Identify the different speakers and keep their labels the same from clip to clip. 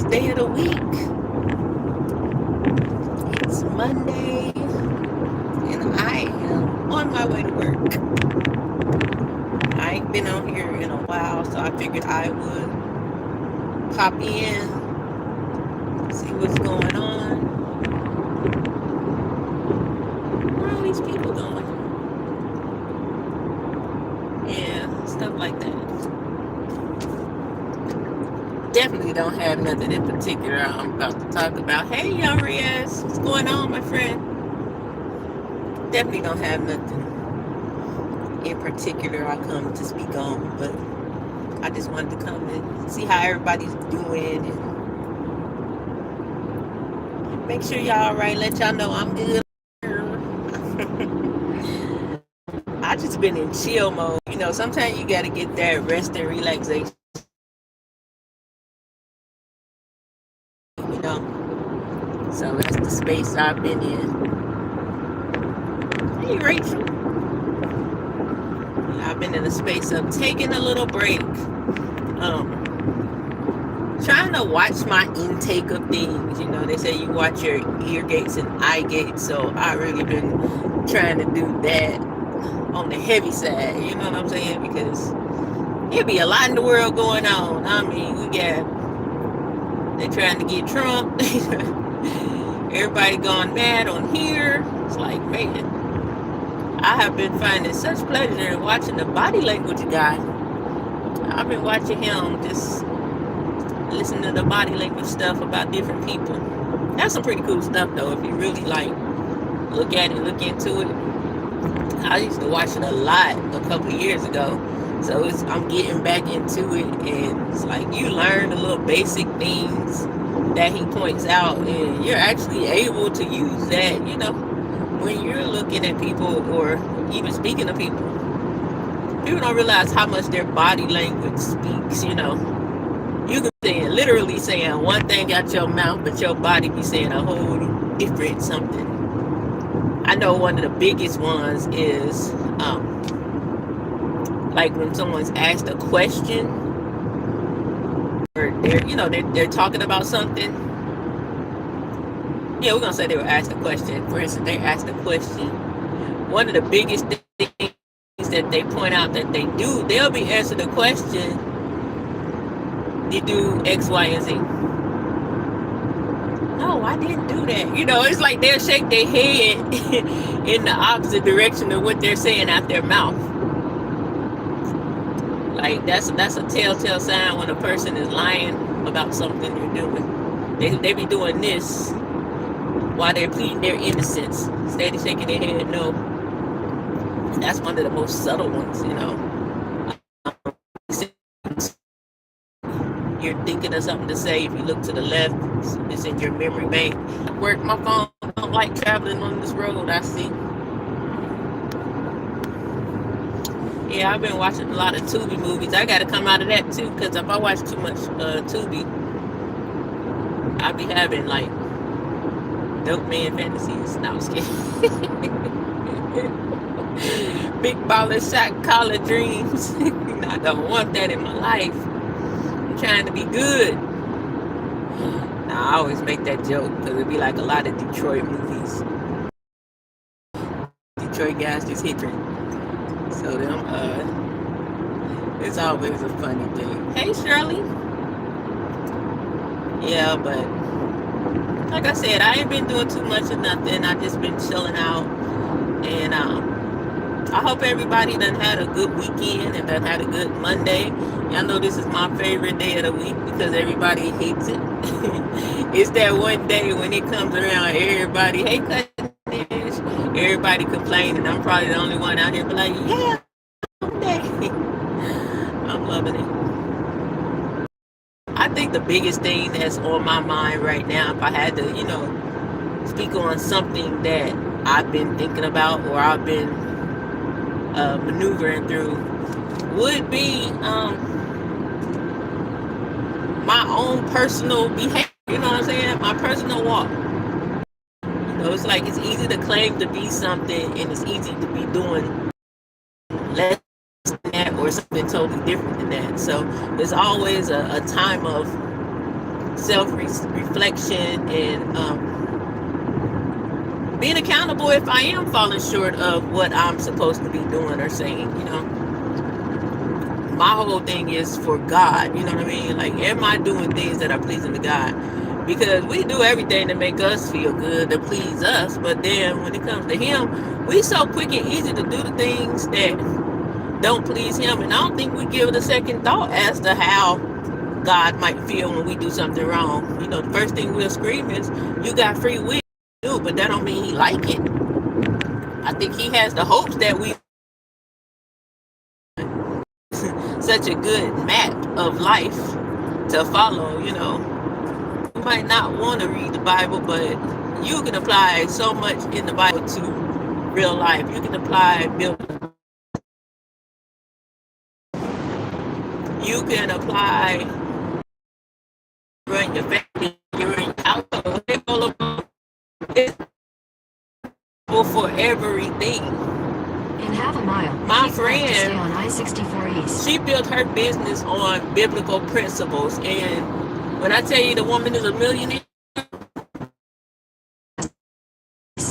Speaker 1: last day of the week. It's Monday, and I am on my way to work. I ain't been on here in a while, so I figured I would pop in, see what's going on. Where are all these people going? Yeah, stuff like that. Definitely don't have nothing in particular I'm about to talk about. Hey, Yarias, what's going on, my friend? Definitely don't have nothing in particular I come to speak on, but I just wanted to come and see how everybody's doing and make sure y'all all right. Let y'all know I'm good. I just been in chill mode. You know, sometimes you got to get that rest and relaxation. You know, so that's the space I've been in. Hey, Rachel. I've been in a space of taking a little break. Trying to watch my intake of things. You know, they say you watch your ear gates and eye gates, so I really been trying to do that on the heavy side. You know what I'm saying? Because there be a lot in the world going on. I mean, they're trying to get Trump. Everybody gone mad on here. It's like, man, I have been finding such pleasure in watching the body language guy. I've been watching him just listen to the body language stuff about different people. That's some pretty cool stuff though, if you really like look at it, look into it. I used to watch it a lot a couple of years ago, so I'm getting back into it, and it's like you learn the little basic things that he points out, and you're actually able to use that, you know, when you're looking at people or even speaking to people. People don't realize how much their body language speaks, you know. You can be literally saying one thing out your mouth, but your body be saying a whole different something. I know one of the biggest ones is like when someone's asked a question, or they're talking about something. Yeah, we're gonna say they were asked a question. For instance, they asked a question. One of the biggest things that they point out that they do, they'll be answering the question, you do X, Y, and Z. No, I didn't do that. You know, it's like they'll shake their head in the opposite direction of what they're saying out their mouth. Like that's a telltale sign when a person is lying about something they're doing. They be doing this while they're pleading their innocence, steady shaking their head no. That's one of the most subtle ones, you know. You're thinking of something to say. If you look to the left, it's in your memory bank. Work my phone. I don't like traveling on this road. I see. Yeah, I've been watching a lot of Tubi movies. I got to come out of that too, because if I watch too much Tubi, I be having like dope man fantasies. No, I'm just kidding. Big baller shot collar dreams. I don't want that in my life. I'm trying to be good. Now, I always make that joke because it'd be like a lot of Detroit movies. Detroit guys just hit it. So it's always a funny thing. Hey, Shirley. Yeah, but like I said, I ain't been doing too much of nothing. I just been chilling out, and I hope everybody done had a good weekend and done had a good Monday. Y'all know this is my favorite day of the week because everybody hates it. It's that one day when it comes around, everybody, hey, cutting edge, everybody complaining. I'm probably the only one out here be like, yeah, Monday. I'm loving it. I think the biggest thing that's on my mind right now, if I had to, you know, speak on something that I've been thinking about or I've been maneuvering through, would be my own personal behavior. You know what I'm saying? My personal walk. You know, it's like it's easy to claim to be something, and it's easy to be doing less that or something totally different than that. So there's always a time of self-reflection, and being accountable if I am falling short of what I'm supposed to be doing or saying. My whole thing is for God. You know what I mean? Like, am I doing things that are pleasing to God? Because we do everything to make us feel good, to please us, but then when it comes to Him, we so quick and easy to do the things that don't please Him, and I don't think we give it a second thought as to how God might feel when we do something wrong. The first thing we'll scream is, "You got free will to do," but that don't mean He like it. I think He has the hopes that we such a good map of life to follow. You might not want to read the Bible, but you can apply so much in the Bible to real life. You can apply building. You can apply running your family, you're in your household. It's for everything.
Speaker 2: In half a mile,
Speaker 1: my friend,
Speaker 2: stay on I-64 East.
Speaker 1: She built her business on biblical principles, and when I tell you the woman is a millionaire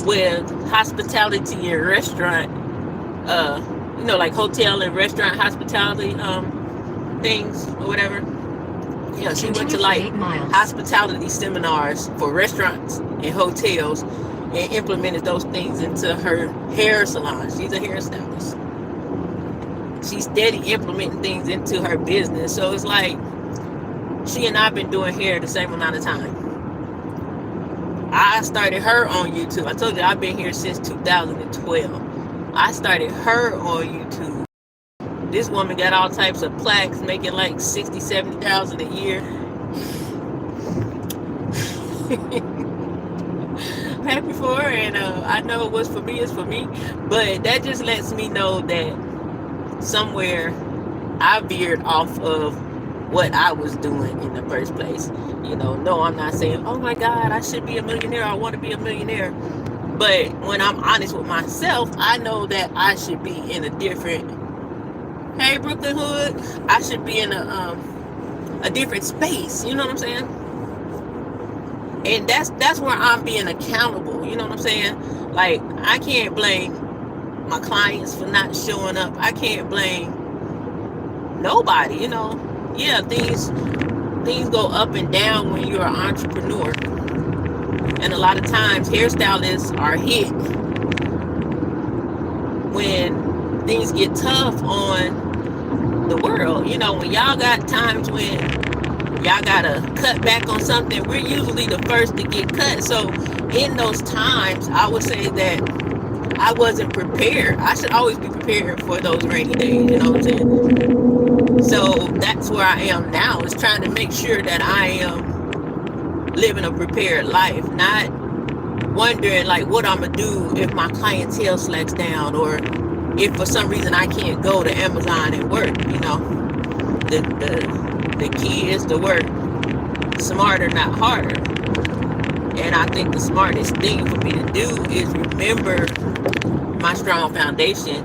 Speaker 1: with hospitality and restaurant, like hotel and restaurant hospitality things or whatever. She went to like hospitality seminars for restaurants and hotels and implemented those things into her hair salon. She's a hairstylist. She's steady implementing things into her business. So it's like she and I have been doing hair the same amount of time. I started her on YouTube. I told you I've been here since 2012. I started her on YouTube. This woman got all types of plaques, making like $60,000, $70,000 a year. I'm happy for her, and I know what's for me is for me. But that just lets me know that somewhere I veered off of what I was doing in the first place. No, I'm not saying, oh my God, I should be a millionaire. I want to be a millionaire. But when I'm honest with myself, I know that I should be in a different, hey, Brooklyn Hood, I should be in a different space. You know what I'm saying? And that's where I'm being accountable. You know what I'm saying? Like, I can't blame my clients for not showing up. I can't blame nobody. Yeah, things go up and down when you're an entrepreneur. And a lot of times hairstylists are hit when things get tough on the world. When y'all got times when y'all gotta cut back on something, we're usually the first to get cut. So in those times, I would say that I wasn't prepared. I should always be prepared for those rainy days, you know what I'm saying? So that's where I am now, is trying to make sure that I am living a prepared life, not wondering like what I'm gonna do if my clientele slacks down, or if for some reason I can't go to Amazon and work. The key is to work smarter, not harder. And I think the smartest thing for me to do is remember my strong foundation.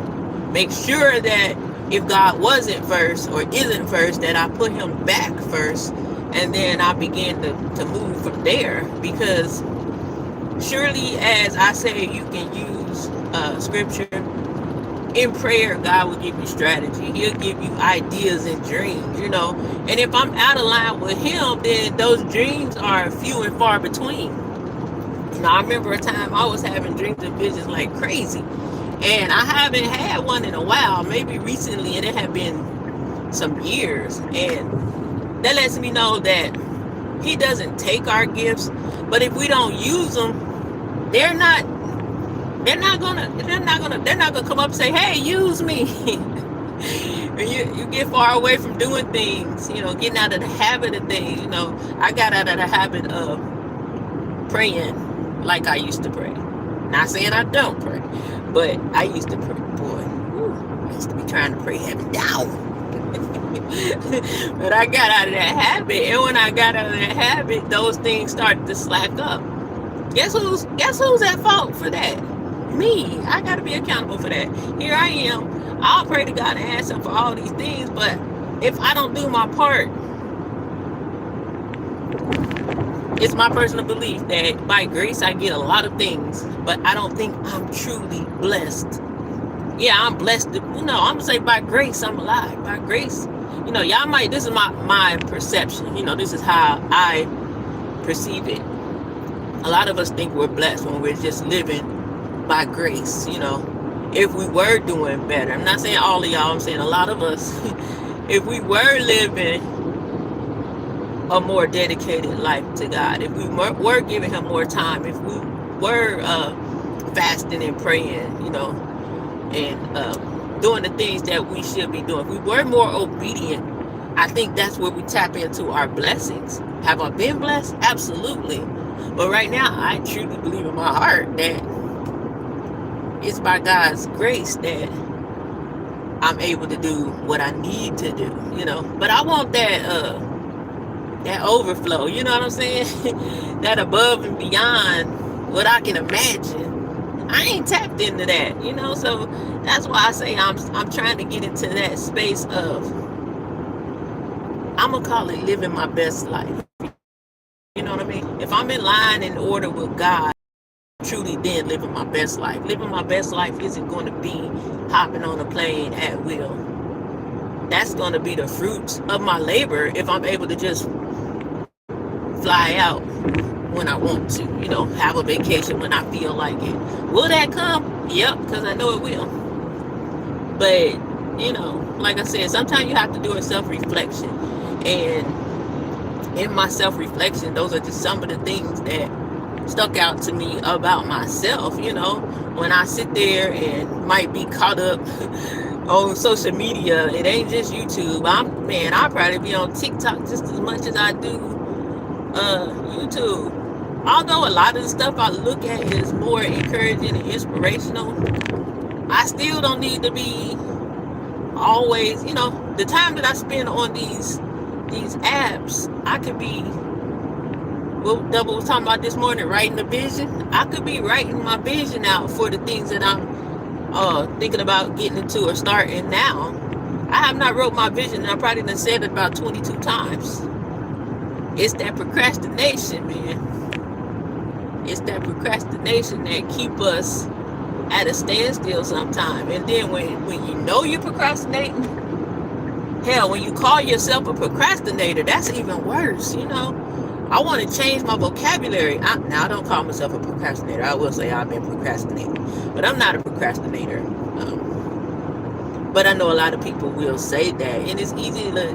Speaker 1: Make sure that if God wasn't first or isn't first, that I put Him back first, and then I begin to move from there. Because surely, as I say, you can use scripture. In prayer, God will give you strategy. He'll give you ideas and dreams, And if I'm out of line with Him, then those dreams are few and far between. I remember a time I was having dreams and visions like crazy. And I haven't had one in a while, maybe recently, and it had been some years. And that lets me know that He doesn't take our gifts, but if we don't use them, they're not gonna come up and say, hey, use me. you get far away from doing things, getting out of the habit of things. I got out of the habit of praying like I used to pray. Not saying I don't pray, but I used to pray. Boy, I used to be trying to pray heaven down. But I got out of that habit, and when I got out of that habit, those things started to slack up. Guess who's at fault for that? Me. I got to be accountable for that. Here I am. I'll pray to God and ask Him for all these things, but if I don't do my part, it's my personal belief that by grace I get a lot of things, but I don't think I'm truly blessed. Yeah, I'm blessed. I'm gonna say by grace I'm alive. By grace, y'all might. This is my perception. This is how I perceive it. A lot of us think we're blessed when we're just living by grace. If we were doing better, I'm not saying all of y'all. I'm saying a lot of us. If we were living a more dedicated life to God, if we were giving Him more time, if we were fasting and praying, and doing the things that we should be doing, if we were more obedient, I think that's where we tap into our blessings. Have I been blessed? Absolutely. But right now, I truly believe in my heart that it's by God's grace that I'm able to do what I need to do, But I want that overflow, you know what I'm saying? That above and beyond what I can imagine. I ain't tapped into that, So that's why I say I'm trying to get into that space of, I'm gonna call it living my best life. You know what I mean? If I'm in line in order with God, truly then living my best life. Living my best life isn't going to be hopping on a plane at will. That's going to be the fruits of my labor if I'm able to just fly out when I want to, have a vacation when I feel like it. Will that come? Yep, because I know it will. But, like I said, sometimes you have to do a self-reflection. And in my self-reflection, those are just some of the things that stuck out to me about myself. When I sit there and might be caught up on social media, it ain't just YouTube. I'll probably be on TikTok just as much as I do YouTube. Although a lot of the stuff I look at is more encouraging and inspirational, I still don't need to be always, the time that I spend on these apps, I could be, what Double was talking about this morning, writing the vision. I could be writing my vision out for the things that I'm thinking about getting into or starting now. I have not wrote my vision, and I probably done said it about 22 times. It's that procrastination, man. It's that procrastination that keep us at a standstill sometime. And then when you know you're procrastinating, hell, when you call yourself a procrastinator, that's even worse, I want to change my vocabulary. Now, I don't call myself a procrastinator. I will say I've been procrastinating, but I'm not a procrastinator. But I know a lot of people will say that, and it's easy to,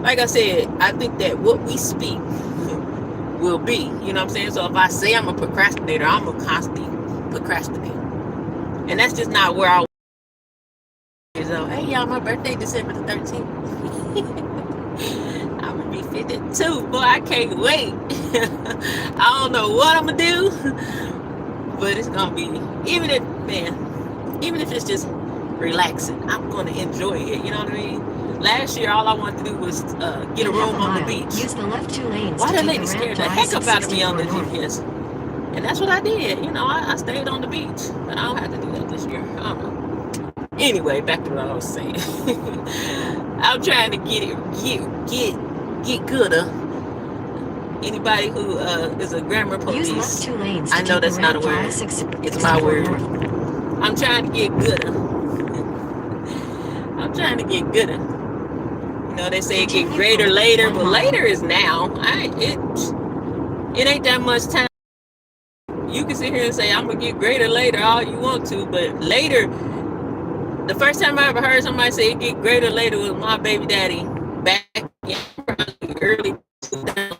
Speaker 1: like I said, I think that what we speak will be, you know what I'm saying? So if I say I'm a procrastinator, I'm a constant procrastinator. And that's just not where I want. So, hey, y'all, my birthday, December the 13th. I'm going to be 52. Boy, I can't wait. I don't know what I'm going to do. But it's going to be, even if it's just relaxing, I'm going to enjoy it. You know what I mean? Last year, all I wanted to do was get a room on the beach.
Speaker 2: Use the left 2 lanes.
Speaker 1: Why that lady scared the heck up out of me on the GPS? And that's what I did. I stayed on the beach. But I don't have to do that this year. I don't know. Anyway, back to what I was saying. I'm trying to get gooder. Anybody who is a grammar police,
Speaker 2: use left 2 lanes.
Speaker 1: I know that's not a word. It's my word. I'm trying to get gooder. I'm trying to get gooder. They say it get greater later, but later is now. It ain't that much time. You can sit here and say, I'm going to get greater later all you want to, but later, the first time I ever heard somebody say it get greater later was my baby daddy back in probably early 2000s.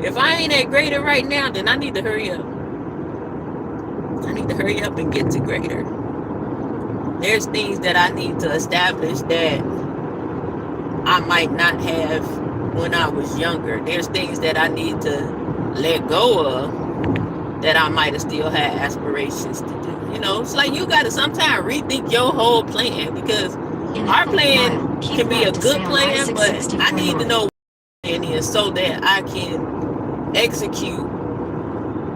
Speaker 1: If I ain't at greater right now, then I need to hurry up. I need to hurry up and get to greater. There's things that I need to establish that I might not have when I was younger. There's things that I need to let go of that I might have still had aspirations to do. It's like you got to sometimes rethink your whole plan, because our plan can be a good plan, but I need to know what the plan is so that I can execute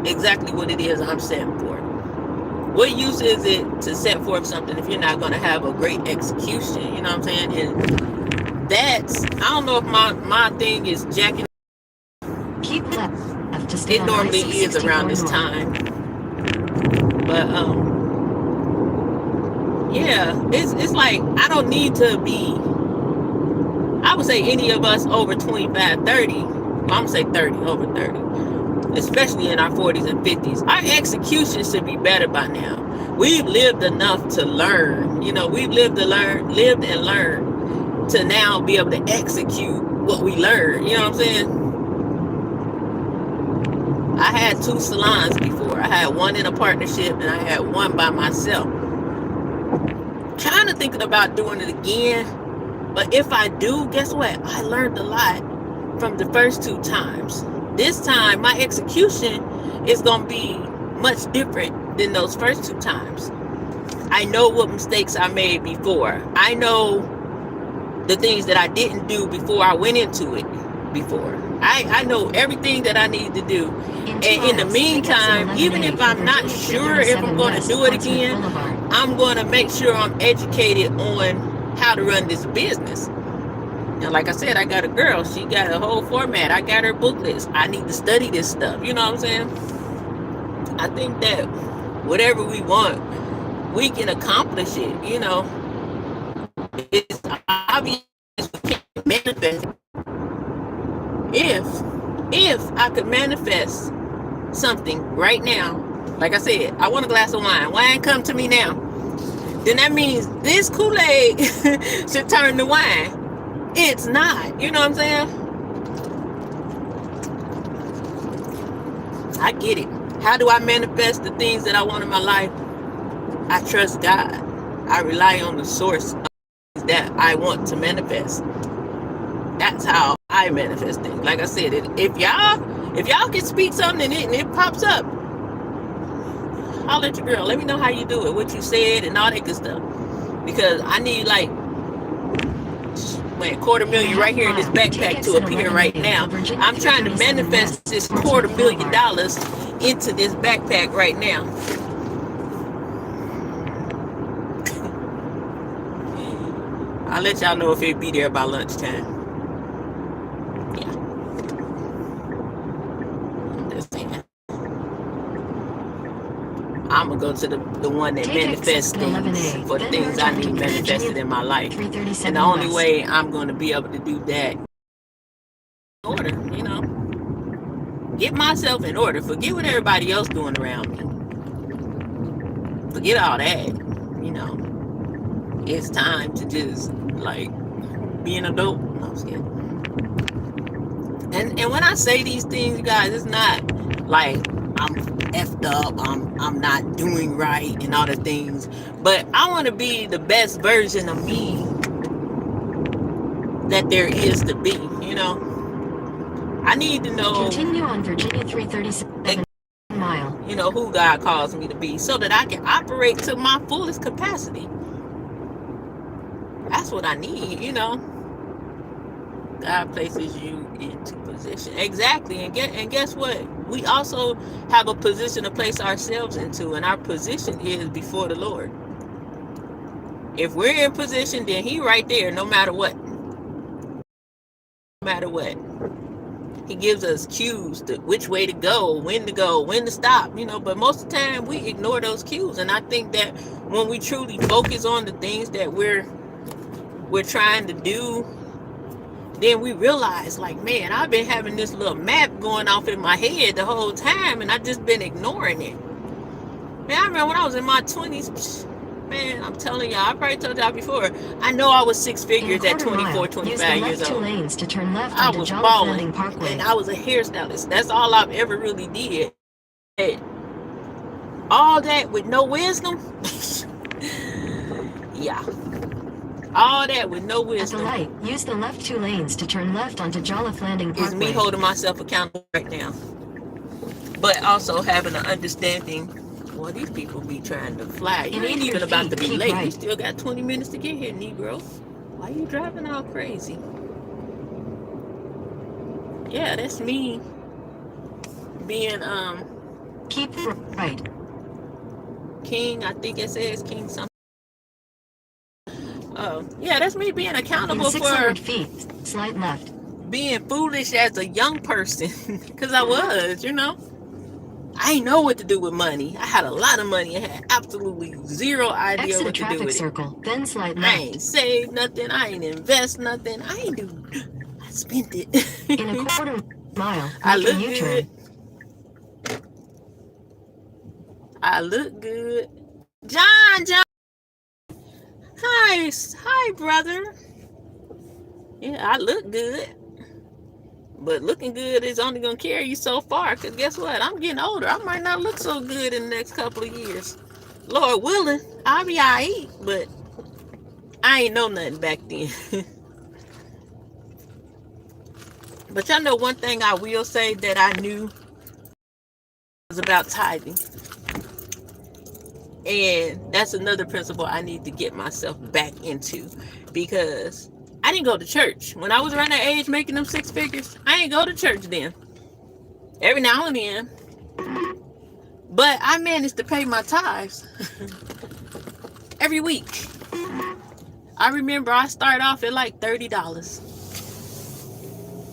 Speaker 1: exactly what it is I'm setting for. What use is it to set forth something if you're not going to have a great execution? You know what I'm saying? And that's, I don't know if my thing is jacking.
Speaker 2: Keep left to stay
Speaker 1: It
Speaker 2: on
Speaker 1: normally is
Speaker 2: I-64
Speaker 1: around this
Speaker 2: north.
Speaker 1: time. But yeah, it's like I don't need to be, I would say any of us over 25, 30, well, I'm gonna say 30, over 30, especially in our 40s and 50s, our execution should be better by now. We've lived enough to learn, we've lived and learned to now be able to execute what we learned, you know what I'm saying? I had 2 salons before. I had one in a partnership and I had one by myself. Kind of thinking about doing it again, but if I do, guess what? I learned a lot from the first 2 times. This time, my execution is going to be much different than those first 2 times. I know what mistakes I made before. I know the things that I didn't do before I went into it before. I know everything that I need to do. And in the meantime, even if I'm not sure if I'm going to do it again, I'm going to make sure I'm educated on how to run this business. Now, like I said, I got a girl. She got a whole format. I got her booklets. I need to study this stuff. You know what I'm saying? I think that whatever we want, we can accomplish it. It's obvious we can't manifest. If I could manifest something right now, like I said, I want a glass of wine. Wine come to me now. Then that means this Kool-Aid should turn to wine. It's not. You know what I'm saying? I get it. How do I manifest the things that I want in my life? I trust God. I rely on the source of things that I want to manifest. That's how I manifest things. Like I said, if y'all can speak something and it pops up, I'll let your girl. Let me know how you do it, what you said, and all that good stuff. Because I need like $250,000 right here in this backpack to appear right now. I'm trying to manifest this $250,000 into this backpack right now. I'll let y'all know if it'll be there by lunchtime. Yeah. I'm just saying. I'm going to go to the one that manifests things for the things I need manifested in my life. And the only way I'm going to be able to do that in order, get myself in order. Forget what everybody else doing around me. Forget all that, It's time to just, be an adult. No, I'm scared. And when I say these things, you guys, it's not like I'm effed up, I'm not doing right and all the things, but I want to be the best version of me that there is to be. I need to know,
Speaker 2: continue on Virginia 337 mile,
Speaker 1: who God calls me to be, so that I can operate to my fullest capacity. That's what I need. God places you into position. Exactly. And guess what? We also have a position to place ourselves into, and our position is before the Lord. If we're in position, then He right there, no matter what. No matter what. He gives us cues to which way to go, when to stop, but most of the time we ignore those cues. And I think that when we truly focus on the things that we're trying to do, then we realize, man, I've been having this little map going off in my head the whole time, and I've just been ignoring it. Man, I remember when I was in my 20s, man, I'm telling y'all, I probably told y'all before, I know I was 6 figures at 24, 25 years old.
Speaker 2: Lanes to turn left
Speaker 1: I was balling, and I was a hairstylist. That's all I've ever really did. And all that with no wisdom? Yeah. All that with no wisdom.
Speaker 2: At the light, use the left 2 lanes to turn left onto Jolliffe Landing Parkway.
Speaker 1: Is me holding myself accountable right now. But also having an understanding, well, these people be trying to fly. You ain't even about to be late. Right. You still got 20 minutes to get here, Negro. Why you driving all crazy? Yeah, that's me being,
Speaker 2: keep right.
Speaker 1: King, I think it says King something. Oh, yeah, that's me being
Speaker 2: In
Speaker 1: accountable
Speaker 2: 600
Speaker 1: for
Speaker 2: feet, slide left.
Speaker 1: being foolish as a young person. Because I was, you know. I didn't know what to do with money. I had a lot of money. I had absolutely zero idea
Speaker 2: Exit a
Speaker 1: what to do
Speaker 2: traffic
Speaker 1: with it.
Speaker 2: circle, then slide
Speaker 1: I ain't
Speaker 2: left.
Speaker 1: saved nothing. I ain't invest nothing. I spent it.
Speaker 2: In a quarter mile,
Speaker 1: I
Speaker 2: make a
Speaker 1: look good.
Speaker 2: U-turn.
Speaker 1: I look good. John. Hi, brother. Yeah, I look good. But looking good is only going to carry you so far. Because guess what? I'm getting older. I might not look so good in the next couple of years. Lord willing, I'll be alright. But I ain't know nothing back then. But y'all know one thing I will say that I knew was about tithing. And that's another principle I need to get myself back into. Because I didn't go to church. When I was around that age making them six figures, I ain't go to church then. Every now and then. But I managed to pay my tithes every week. I remember I started off at like $30.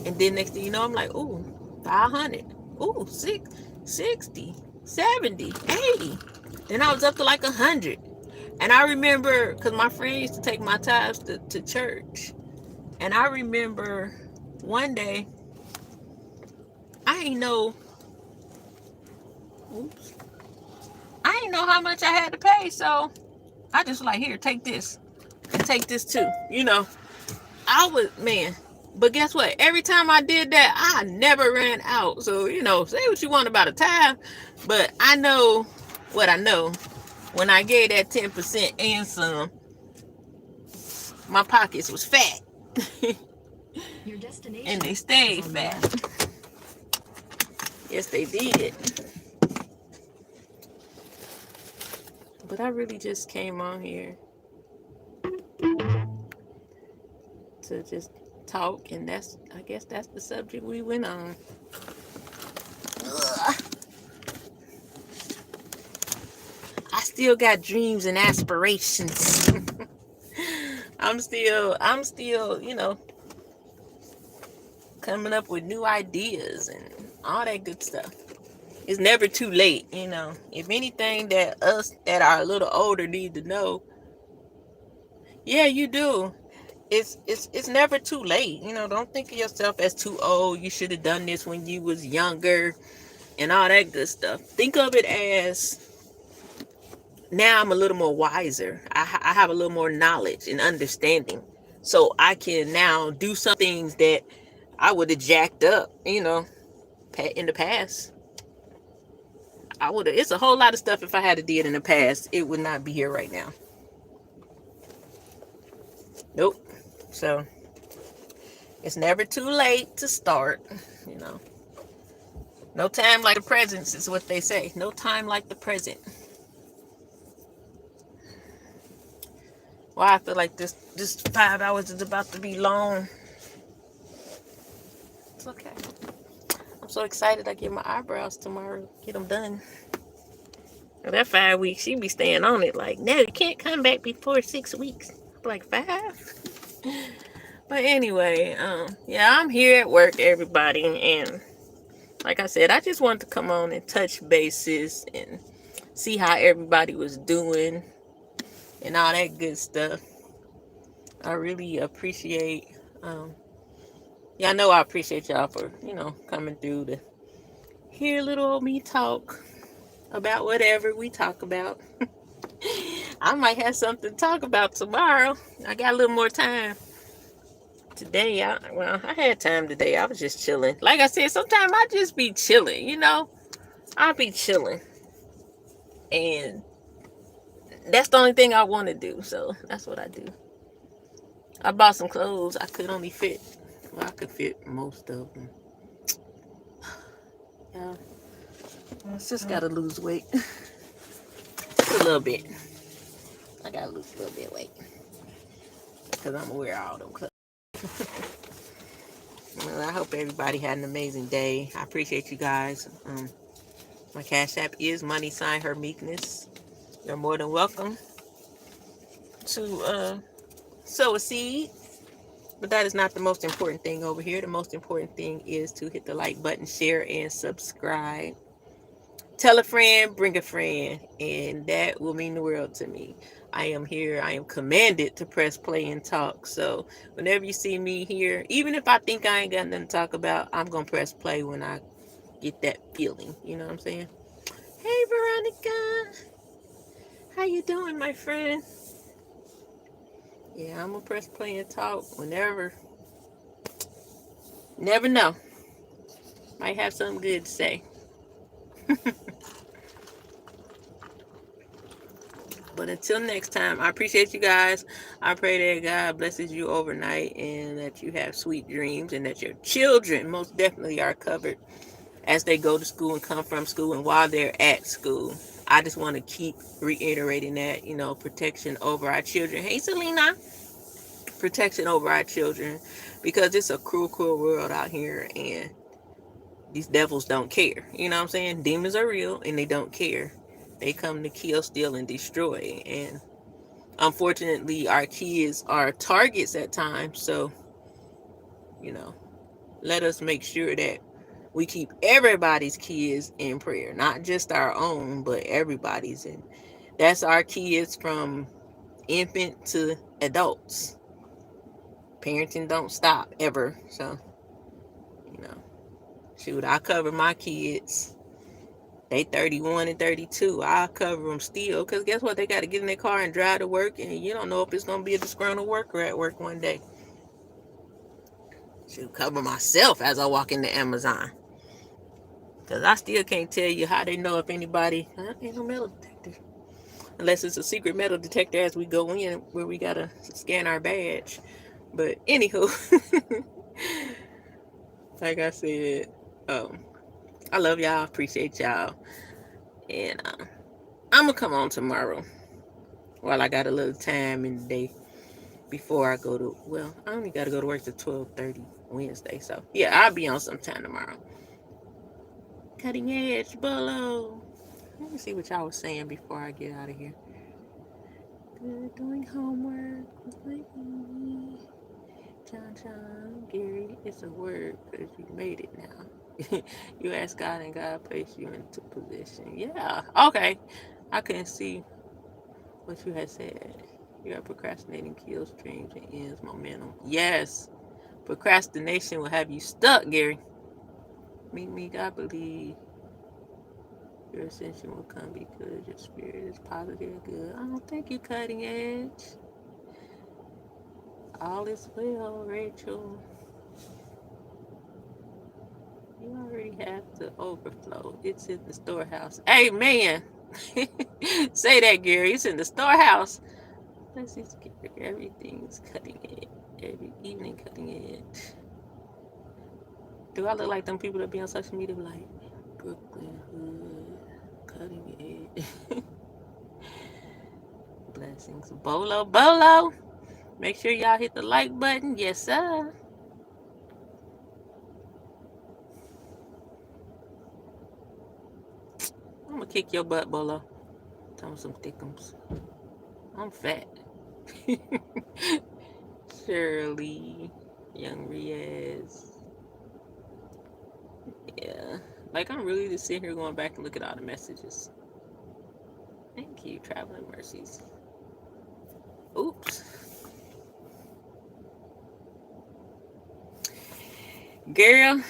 Speaker 1: And then next thing you know, I'm like, ooh, 500. Ooh, 60, 70, 80. Then I was up to like 100. And I remember, because my friend used to take my tithes to church. And I remember one day, I ain't know, I ain't know how much I had to pay. So I just like, here, take this. And take this too. You know, I was, man. But guess what? Every time I did that, I never ran out. So, you know, say what you want about a tithe. But I know what I know. When I gave that 10% and some, my pockets was fat.
Speaker 2: Your destination
Speaker 1: And they stayed
Speaker 2: is on
Speaker 1: fat.
Speaker 2: the left.
Speaker 1: Yes, they did. But I really just came on here to just talk, and I guess that's the subject we went on. Ugh. I still got dreams and aspirations. I'm still, you know, coming up with new ideas and all that good stuff. It's never too late, you know. If anything that us that are a little older need to know, yeah, you do. It's never too late. You know, don't think of yourself as too old. You should have done this when you was younger and all that good stuff. Think of it as now I'm a little more wiser. I have a little more knowledge and understanding. So I can now do some things that I would have jacked up, you know, in the past. I would have. It's a whole lot of stuff if I had to do it in the past, it would not be here right now. Nope. So it's never too late to start, you know. No time like the present is what they say. No time like the present. Well, I feel like this 5 hours is about to be long. It's okay. I'm so excited I get my eyebrows tomorrow. Get them done. That 5 weeks, she be staying on it like, no, you can't come back before 6 weeks. I'm like, 5? But anyway, yeah, I'm here at work, everybody. And like I said, I just wanted to come on and touch bases and see how everybody was doing and all that good stuff. I really appreciate, yeah, I know I appreciate y'all for, you know, coming through to hear little old me talk about whatever we talk about. I might have something to talk about tomorrow. I got a little more time. Today, I had time today. I was just chilling. Like I said, sometimes I just be chilling, you know. I'll be chilling. And that's the only thing I want to do. So that's what I do. I bought some clothes. I could only fit. Well, I could fit most of them. Yeah. I just got to lose weight. Just a little bit. I got to lose a little bit of weight. Because I'm going to wear all them clothes. Well, I hope everybody had an amazing day. I appreciate you guys. My Cash App is #her meekness. You're more than welcome to sow a seed. But that is not the most important thing over here. The most important thing is to hit the like button, share, and subscribe. Tell a friend, bring a friend, and that will mean the world to me. I am here. I am commanded to press play and talk. So whenever you see me here, even if I think I ain't got nothing to talk about, I'm going to press play when I get that feeling. You know what I'm saying? Hey, Veronica. How you doing, my friend? Yeah, I'm going to press play and talk whenever. Never know. Might have something good to say. But until next time, I appreciate you guys. I pray that God blesses you overnight and that you have sweet dreams and that your children most definitely are covered as they go to school and come from school and while they're at school. I just want to keep reiterating that, protection over our children. Hey, Selena. Protection over our children because it's a cruel, cruel world out here and these devils don't care. You know what I'm saying? Demons are real and they don't care. They come to kill, steal, and destroy. And unfortunately, our kids are targets at times. So, let us make sure that we keep everybody's kids in prayer, not just our own, but everybody's. And that's our kids from infant to adults. Parenting don't stop ever. So, shoot, I cover my kids. They 31 and 32. I'll cover them still. Because guess what? They got to get in their car and drive to work. And you don't know if it's going to be a disgruntled worker at work one day. Should cover myself as I walk into Amazon. Because I still can't tell you how they know if anybody... Ain't no metal detector. Unless it's a secret metal detector as we go in where we got to scan our badge. But anywho. Like I said, I love y'all. Appreciate y'all. And I'm going to come on tomorrow while I got a little time in the day before I go to, I only got to go to work till 12:30 Wednesday. So, yeah, I'll be on sometime tomorrow. Cutting edge, Bolo. Let me see what y'all was saying before I get out of here. Good, doing homework. John, Gary, it's a word because you made it now. You asked God and God placed you into position. Yeah, okay. I couldn't see what you had said. You are procrastinating kills dreams and ends momentum. Yes, procrastination will have you stuck, Gary. Me, I believe your ascension will come because your spirit is positive and good. I don't think you're cutting edge. All is well, Rachel. You already have the overflow. It's in the storehouse. Amen. Say that, Gary. It's in the storehouse. Let's see, everything's cutting edge. Every evening cutting edge. Do I look like them people that be on social media like Brooklyn Hood cutting edge? Blessings. Bolo. Make sure y'all hit the like button. Yes, sir. I'm gonna kick your butt, Bolo. Tell me some thickums. I'm fat. Shirley, Young Riaz. Yeah. Like, I'm really just sitting here going back and look at all the messages. Thank you, Traveling Mercies. Oops. Girl,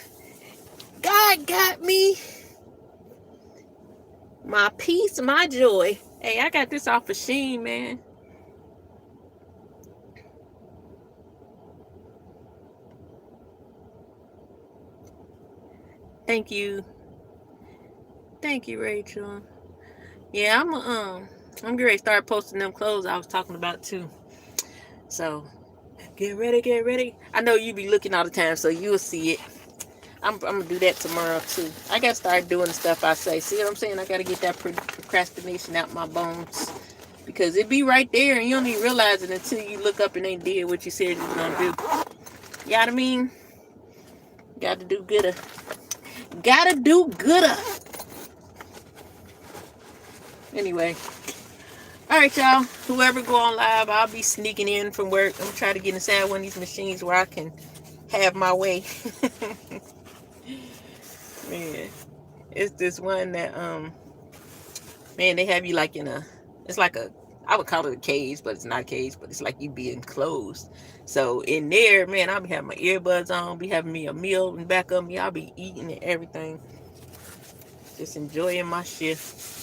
Speaker 1: God got me. My peace, my joy. Hey, I got this off of Shein, man. Thank you. Thank you, Rachel. Yeah, I'm getting ready to start posting them clothes I was talking about too. So, get ready. I know you be looking all the time, so you'll see it. I'm gonna do that tomorrow too. I gotta start doing the stuff I say. See what I'm saying? I gotta get that procrastination out my bones. Because it be right there and you don't even realize it until you look up and they did what you said you was gonna do. You know what I mean? Gotta do gooder. Gotta do gooder. Anyway, All right, y'all. Whoever go on live, I'll be sneaking in from work. I'm trying to get inside one of these machines where I can have my way. Man, it's this one that man, they have you like in a, it's like a, I would call it a cage, but it's not a cage, but it's like you be enclosed. So in there, man, I'll be having my earbuds on, be having me a meal in the back of me. I'll be eating and everything, just enjoying my shift.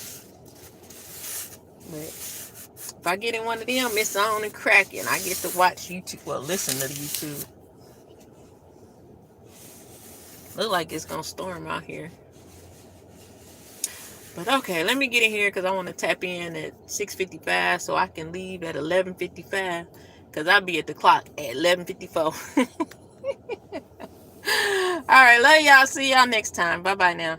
Speaker 1: But if I get in one of them, it's on and cracking. I get to watch YouTube, well, listen to YouTube. Look like it's gonna storm out here. But okay, let me get in here because I want to tap in at 6:55 so I can leave at 11:55 because I'll be at the clock at 11:54. All right, love y'all. See y'all next time. Bye bye now.